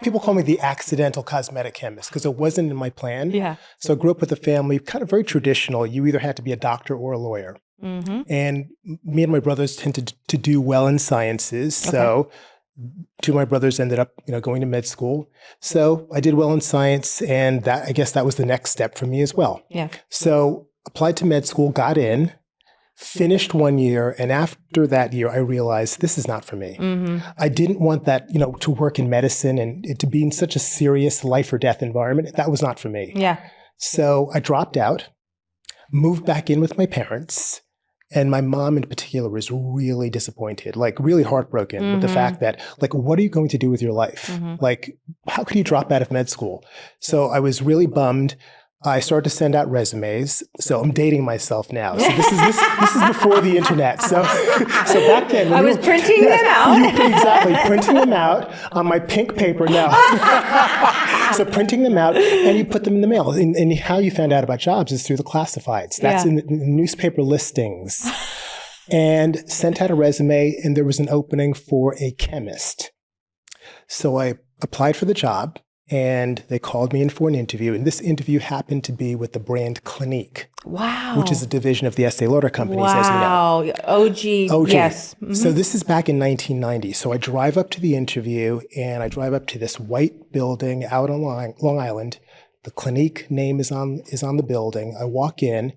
people call me the accidental cosmetic chemist because it wasn't in my plan. Yeah. So I grew up with a family, kind of very traditional. You either had to be a doctor or a lawyer. Mm-hmm. And me and my brothers tended to do well in sciences. So two of my brothers ended up, going to med school. So I did well in science, and I guess that was the next step for me as well. Yeah. So applied to med school, got in, finished 1 year, and after that year, I realized this is not for me. Mm-hmm. I didn't want that, to work in medicine and it to be in such a serious life or death environment. That was not for me. Yeah. So I dropped out, moved back in with my parents. And my mom in particular was really disappointed, like really heartbroken with the fact that, like, what are you going to do with your life? Like, how could you drop out of med school? So I was really bummed. I started to send out resumes. So I'm dating myself now. So this is before the internet. So back then, I was printing them out. Exactly, printing them out on my pink paper now. So printing them out, and you put them in the mail. And how you found out about jobs is through the classifieds. That's in the newspaper listings. And sent out a resume, and there was an opening for a chemist. So I applied for the job. And they called me in for an interview. And this interview happened to be with the brand Clinique. Wow. Which is a division of the Estee Lauder companies, as you know. Wow. OG. Yes. Mm-hmm. So this is back in 1990. So I drive up to the interview, and I drive up to this white building out on Long Island. The Clinique name is on the building. I walk in.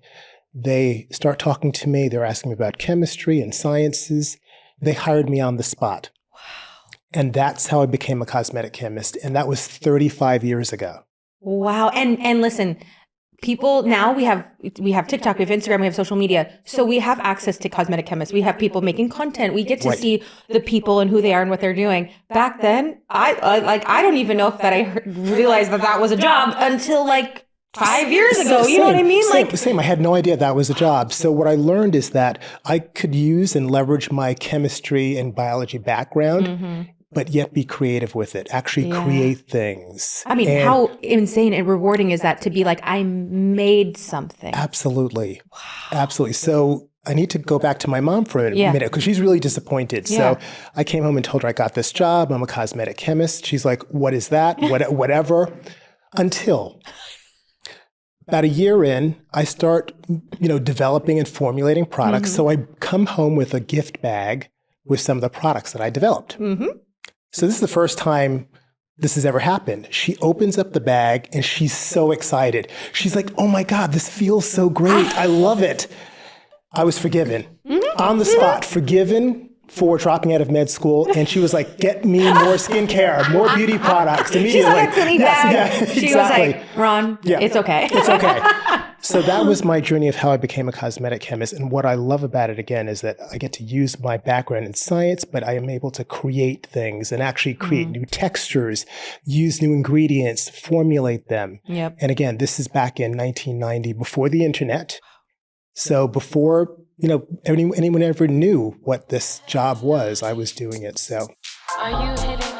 They start talking to me. They're asking me about chemistry and sciences. They hired me on the spot. And that's how I became a cosmetic chemist. And that was 35 years ago. Wow. And listen, people now we have TikTok, we have Instagram, we have social media. So we have access to cosmetic chemists. We have people making content. We get to see the people and who they are and what they're doing. Back then, I don't even know if that I realized that was a job until 5 years ago. You know what I mean? Same. I had no idea that was a job. So what I learned is that I could use and leverage my chemistry and biology background, but yet be creative with it, actually create things. I mean, how insane and rewarding is that to be like, I made something? Absolutely. Wow. Absolutely. So I need to go back to my mom for a minute because she's really disappointed. Yeah. So I came home and told her I got this job. I'm a cosmetic chemist. She's like, what is that? Whatever. Until about a year in, I start, developing and formulating products. So I come home with a gift bag with some of the products that I developed. So this is the first time this has ever happened. She opens up the bag and she's so excited. She's like, oh my God, this feels so great. I love it. I was forgiven on the spot, forgiven for dropping out of med school. And she was like, get me more skincare, more beauty products immediately. She's like a cleaning bag. She was like, Ron, it's okay. It's okay. So that was my journey of how I became a cosmetic chemist. And what I love about it, again, is that I get to use my background in science, but I am able to create things and actually create new textures, use new ingredients, formulate them. Yep. And again, this is back in 1990, before the internet. So before, anyone ever knew what this job was, I was doing it. So. Are you hitting